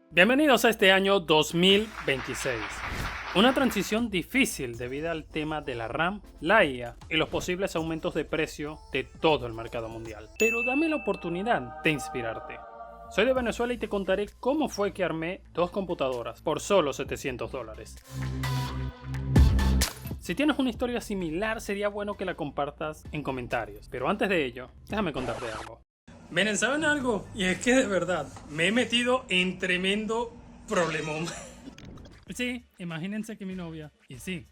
Bienvenidos a este año 2026. Una transición difícil debido al tema de la RAM, la IA y los posibles aumentos de precio de todo el mercado mundial. Pero dame la oportunidad de inspirarte. Soy de Venezuela y te contaré cómo fue que armé dos computadoras por solo $700. Si tienes una historia similar, sería bueno que la compartas en comentarios. Pero antes de ello, déjame contarte algo. Miren, ¿saben algo? Y es que de verdad, me he metido en problemón. Sí, imagínense que mi novia, y sí,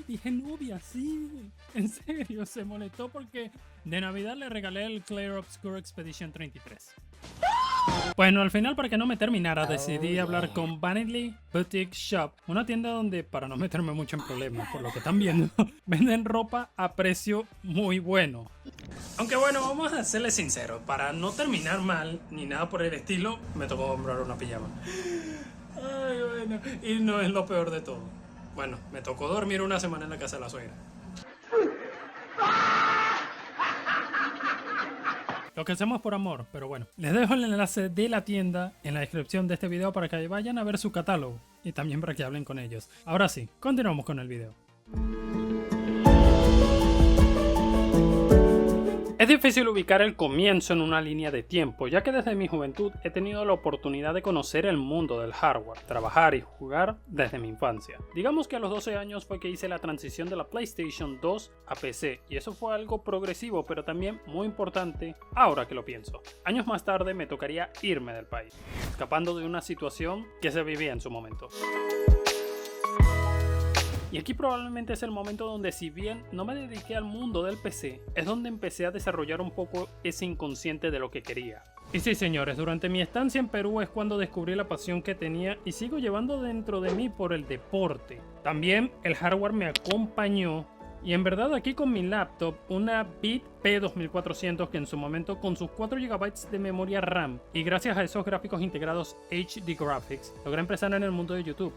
dije novia, sí, en serio, se molestó porque de Navidad le regalé el Clair Obscure Expedition 33. Bueno, al final, para que no me terminara, decidí hablar con Vanity Boutique Shop, una tienda donde, para no meterme mucho en problemas, por lo que están viendo, venden ropa a precio muy bueno. Aunque bueno, vamos a serles sinceros, para no terminar mal, ni nada por el estilo, me tocó comprar una pijama. Ay, bueno, y no es lo peor de todo. Bueno, me tocó dormir una semana en la casa de la suegra. Lo que hacemos por amor, pero bueno. Les dejo el enlace de la tienda en la descripción de este video para que vayan a ver su catálogo y también para que hablen con ellos. Ahora sí, continuamos con el video. Es difícil ubicar el comienzo en una línea de tiempo, ya que desde mi juventud he tenido la oportunidad de conocer el mundo del hardware, trabajar y jugar desde mi infancia. Digamos que a los 12 años fue que hice la transición de la PlayStation 2 a PC, y eso fue algo progresivo, pero también muy importante ahora que lo pienso. Años más tarde me tocaría irme del país, escapando de una situación que se vivía en su momento. Y aquí probablemente es el momento donde, si bien no me dediqué al mundo del PC, es donde empecé a desarrollar un poco ese inconsciente de lo que quería. Y sí, señores, durante mi estancia en Perú es cuando descubrí la pasión que tenía y sigo llevando dentro de mí por el deporte. También el hardware me acompañó. Y en verdad aquí con mi laptop, una Beat P2400 que en su momento con sus 4 GB de memoria RAM y gracias a esos gráficos integrados HD Graphics, logré empezar en el mundo de YouTube.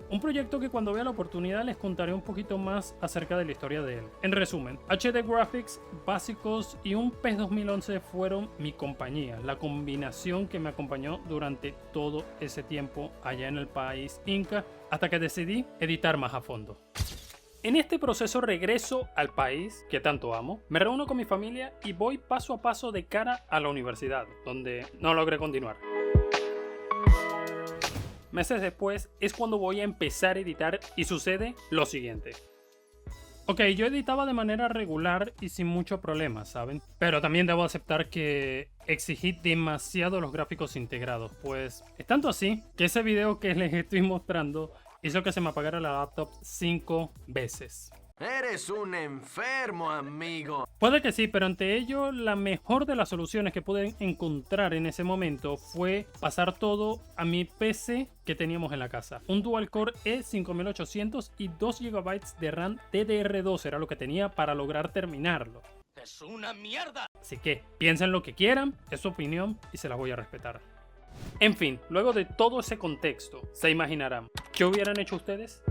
Un proyecto que cuando vea la oportunidad les contaré un poquito más acerca de la historia de él. En resumen, HD Graphics básicos y un PES 2011 fueron mi compañía, la combinación que me acompañó durante todo ese tiempo allá en el país Inca, hasta que decidí editar más a fondo. En este proceso regreso al país que tanto amo, me reúno con mi familia y voy paso a paso de cara a la universidad, donde no logré continuar. Meses después es cuando voy a empezar a editar y sucede lo siguiente. Ok, yo editaba de manera regular y sin mucho problema, ¿saben? Pero también debo aceptar que exigí demasiado los gráficos integrados, pues es tanto así que ese video que les estoy mostrando hizo que se me apagara la laptop 5 veces. Eres un enfermo, amigo. Puede que sí, pero ante ello la mejor de las soluciones que pude encontrar en ese momento fue pasar todo a mi PC que teníamos en la casa. Un dual core E5800 y 2 GB de RAM DDR2 era lo que tenía para lograr terminarlo. ¡Es una mierda! Así que piensen lo que quieran, es su opinión y se la voy a respetar. En fin, luego de todo ese contexto, se imaginarán, ¿qué hubieran hecho ustedes?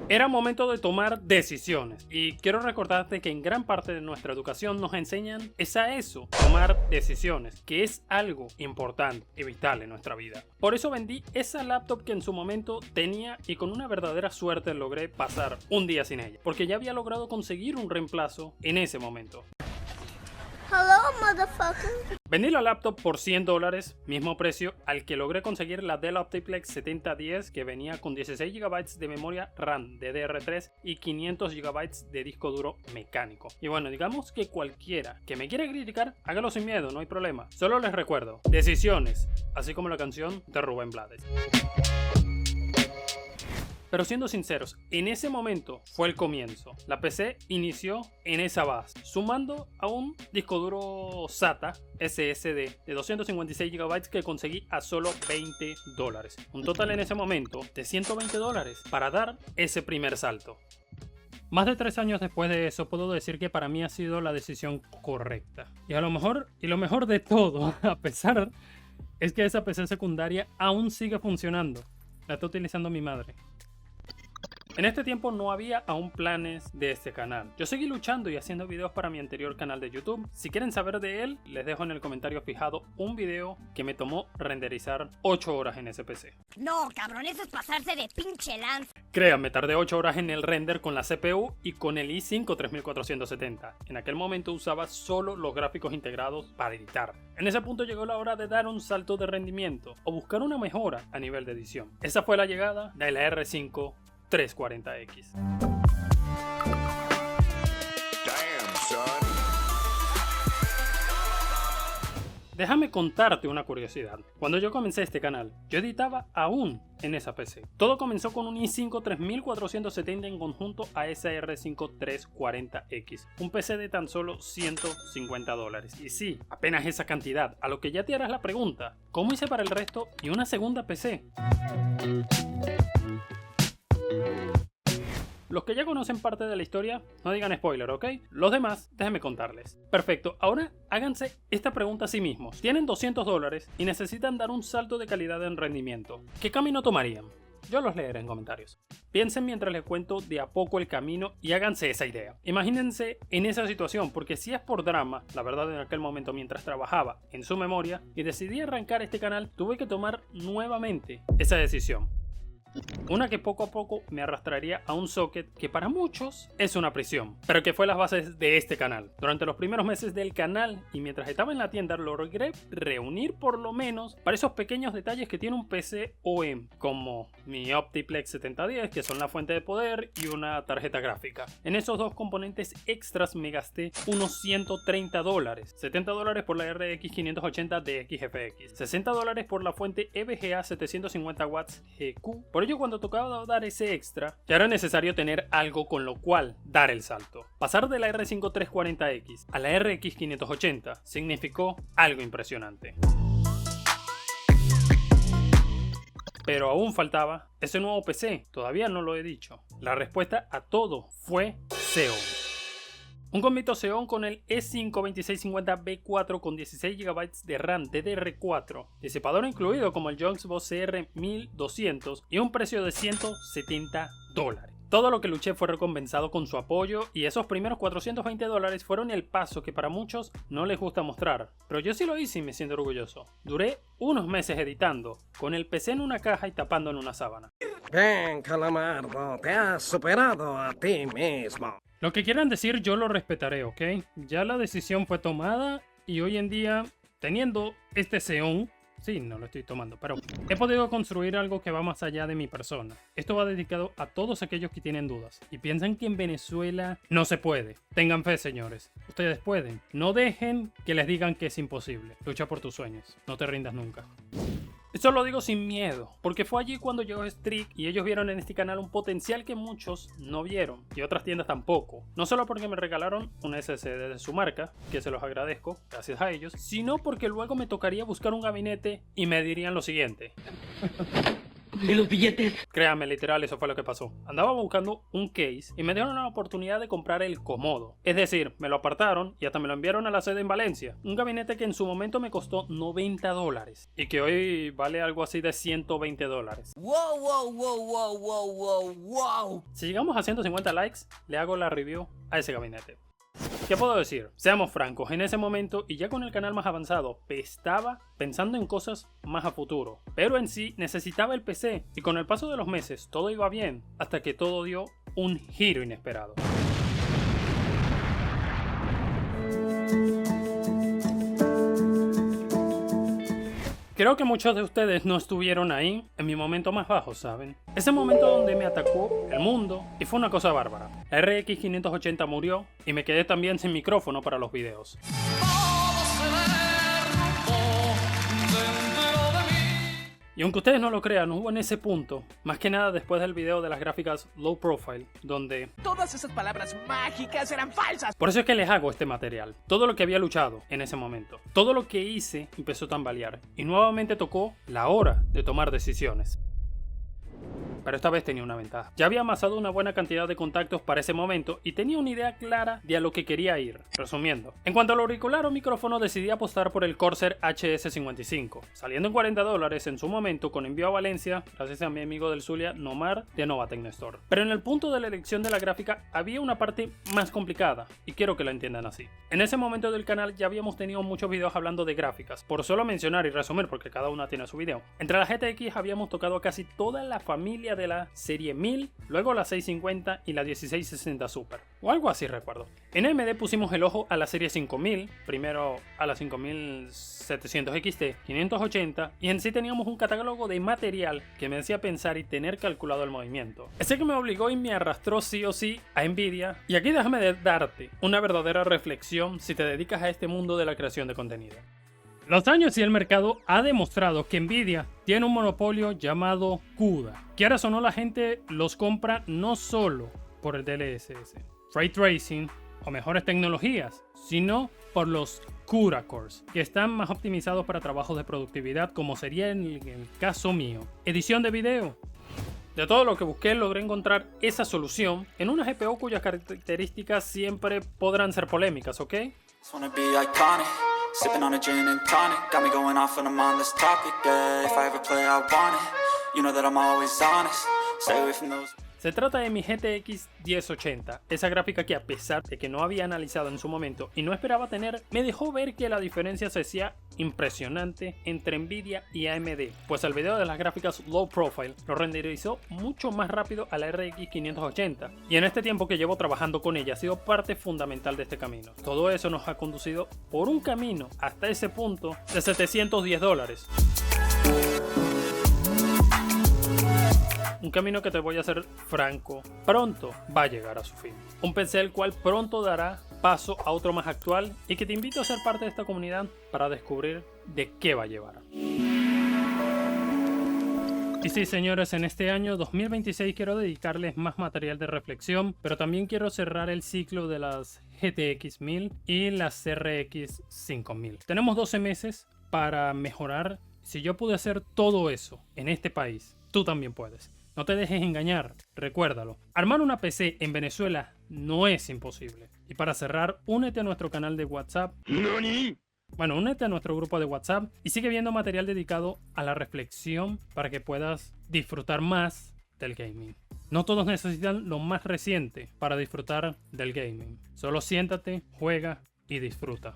Era momento de tomar decisiones y quiero recordarte que en gran parte de nuestra educación nos enseñan eso, tomar decisiones, que es algo importante y vital en nuestra vida. Por eso vendí esa laptop que en su momento tenía y con una verdadera suerte logré pasar un día sin ella, porque ya había logrado conseguir un reemplazo en ese momento. Hello, motherfucker. Vendí la laptop por $100, mismo precio al que logré conseguir la Dell Optiplex 7010 que venía con 16 GB de memoria RAM DDR3 y 500 GB de disco duro mecánico. Y bueno, digamos que cualquiera que me quiera criticar, hágalo sin miedo, no hay problema. Solo les recuerdo, decisiones, así como la canción de Rubén Blades. Pero siendo sinceros, en ese momento fue el comienzo. La PC inició en esa base, sumando a un disco duro SATA SSD de 256 GB que conseguí a solo $20. Un total en ese momento de $120 para dar ese primer salto. Más de 3 años después de eso, puedo decir que para mí ha sido la decisión correcta. Y lo mejor de todo, a pesar, es que esa PC secundaria aún sigue funcionando. La está utilizando mi madre. En este tiempo no había aún planes de este canal. Yo seguí luchando y haciendo videos para mi anterior canal de YouTube. Si quieren saber de él, les dejo en el comentario fijado un video que me tomó renderizar 8 horas en ese PC. No, cabrón, eso es pasarse de pinche lanza. Créanme, tardé 8 horas en el render con la CPU y con el i5 3470. En aquel momento usaba solo los gráficos integrados para editar. En ese punto llegó la hora de dar un salto de rendimiento o buscar una mejora a nivel de edición. Esa fue la llegada de la R5 340X. Déjame contarte una curiosidad. Cuando yo comencé este canal, yo editaba aún en esa PC. Todo comenzó con un i5 3470 en conjunto a esa R5 340X, un PC de tan solo $150. Y sí, apenas esa cantidad, a lo que ya te harás la pregunta, ¿cómo hice para el resto y una segunda PC? Los que ya conocen parte de la historia, no digan spoiler, ¿ok? Los demás, déjenme contarles. Perfecto, ahora háganse esta pregunta a sí mismos. Tienen $200 y necesitan dar un salto de calidad en rendimiento. ¿Qué camino tomarían? Yo los leeré en comentarios. Piensen mientras les cuento de a poco el camino y háganse esa idea. Imagínense en esa situación, porque si es por drama, la verdad en aquel momento mientras trabajaba en su memoria y decidí arrancar este canal, tuve que tomar nuevamente esa decisión. Una que poco a poco me arrastraría a un socket que para muchos es una prisión, pero que fue las bases de este canal. Durante los primeros meses del canal y mientras estaba en la tienda logré reunir por lo menos para esos pequeños detalles que tiene un PC OEM, como mi Optiplex 7010, que son la fuente de poder, y una tarjeta gráfica. En esos dos componentes extras me gasté unos $130, $70 por la RX 580 de XFX, $60 por la fuente EVGA 750 watts GQ. Por ello, cuando tocaba dar ese extra, ya era necesario tener algo con lo cual dar el salto. Pasar de la R5 340X a la RX 580 significó algo impresionante. Pero aún faltaba ese nuevo PC, todavía no lo he dicho. La respuesta a todo fue Xeon. Un combito Xeon con el E5-2650B4 con 16 GB de RAM DDR4, disipador incluido como el Youngsbox CR1200 y un precio de $170. Todo lo que luché fue recompensado con su apoyo y esos primeros $420 fueron el paso que para muchos no les gusta mostrar, pero yo sí lo hice y me siento orgulloso. Duré unos meses editando, con el PC en una caja y tapando en una sábana. Bien, Calamardo, te has superado a ti mismo. Lo que quieran decir yo lo respetaré, ¿ok? Ya la decisión fue tomada y hoy en día, teniendo este Xeon, sí, no lo estoy tomando, pero he podido construir algo que va más allá de mi persona. Esto va dedicado a todos aquellos que tienen dudas y piensan que en Venezuela no se puede. Tengan fe, señores. Ustedes pueden. No dejen que les digan que es imposible. Lucha por tus sueños. No te rindas nunca. Esto lo digo sin miedo, porque fue allí cuando llegó Streak y ellos vieron en este canal un potencial que muchos no vieron y otras tiendas tampoco. No solo porque me regalaron un SSD de su marca, que se los agradezco, gracias a ellos, sino porque luego me tocaría buscar un gabinete y me dirían lo siguiente. ¿Y los billetes? Créanme, literal, eso fue lo que pasó. Andaba buscando un case y me dieron la oportunidad de comprar el Komodo. Es decir, me lo apartaron y hasta me lo enviaron a la sede en Valencia. Un gabinete que en su momento me costó $90 y que hoy vale algo así de $120. Wow, wow, wow, wow, wow, wow, wow. Si llegamos a 150 likes, le hago la review a ese gabinete. ¿Qué puedo decir? Seamos francos, en ese momento y ya con el canal más avanzado, estaba pensando en cosas más a futuro. Pero en sí necesitaba el PC y con el paso de los meses todo iba bien hasta que todo dio un giro inesperado. Creo que muchos de ustedes no estuvieron ahí en mi momento más bajo, ¿saben? Ese momento donde me atacó el mundo y fue una cosa bárbara. La RX 580 murió y me quedé también sin micrófono para los videos. Y aunque ustedes no lo crean, hubo en ese punto, más que nada después del video de las gráficas low profile, donde Todas esas palabras mágicas eran falsas. por eso es que les hago este material. Todo lo que había luchado en ese momento, todo lo que hice empezó a tambalear y nuevamente tocó la hora de tomar decisiones. pero esta vez tenía una ventaja. Ya había amasado una buena cantidad de contactos para ese momento y tenía una idea clara de a lo que quería ir. Resumiendo, en cuanto al auricular o micrófono decidí apostar por el Corsair HS55, saliendo en $40 en su momento con envío a Valencia, gracias a mi amigo del Zulia, Nomar de Novatec Nestor. Pero en el punto de la elección de la gráfica había una parte más complicada y quiero que la entiendan así. En ese momento del canal ya habíamos tenido muchos videos hablando de gráficas, por solo mencionar y resumir porque cada una tiene su video. Entre la GTX habíamos tocado casi toda la familia de la serie 1000, luego la 650 y la 1660 Super, o algo así recuerdo. En AMD pusimos el ojo a la serie 5000, primero a la 5700 XT, 580 y en sí teníamos un catálogo de material que me hacía pensar y tener calculado el movimiento. Ese que me obligó y me arrastró sí o sí a Nvidia, y aquí déjame darte una verdadera reflexión si te dedicas a este mundo de la creación de contenido. Los años y el mercado ha demostrado que Nvidia tiene un monopolio llamado CUDA. Quieras o no, la gente los compra no solo por el DLSS, Ray Tracing o mejores tecnologías, sino por los CUDA cores, que están más optimizados para trabajos de productividad, como sería en el caso mío, edición de video. De todo lo que busqué logré encontrar esa solución en una GPU cuyas características siempre podrán ser polémicas, ¿ok? Sipping on a gin and tonic, got me going off when I'm on this topic, yeah. If I ever play, I want it. You know that I'm always honest. Stay away from those. Se trata de mi GTX 1080, esa gráfica que a pesar de que no había analizado en su momento y no esperaba tener, me dejó ver que la diferencia se hacía impresionante entre Nvidia y AMD, pues el video de las gráficas low profile lo renderizó mucho más rápido a la RX 580 y en este tiempo que llevo trabajando con ella ha sido parte fundamental de este camino. Todo eso nos ha conducido por un camino hasta ese punto de $710. Un camino que, te voy a ser franco, pronto va a llegar a su fin. Un PC el cual pronto dará paso a otro más actual y que te invito a ser parte de esta comunidad para descubrir de qué va a llevar. Y sí, señores, en este año 2026 quiero dedicarles más material de reflexión, pero también quiero cerrar el ciclo de las GTX 1000 y las RX 5000. Tenemos 12 meses para mejorar. Si yo pude hacer todo eso en este país, tú también puedes. No te dejes engañar, recuérdalo. Armar una PC en Venezuela no es imposible. Y para cerrar, únete a nuestro canal de WhatsApp. ¿Nani? Bueno, únete a nuestro grupo de WhatsApp y sigue viendo material dedicado a la reflexión para que puedas disfrutar más del gaming. No todos necesitan lo más reciente para disfrutar del gaming. Solo siéntate, juega y disfruta.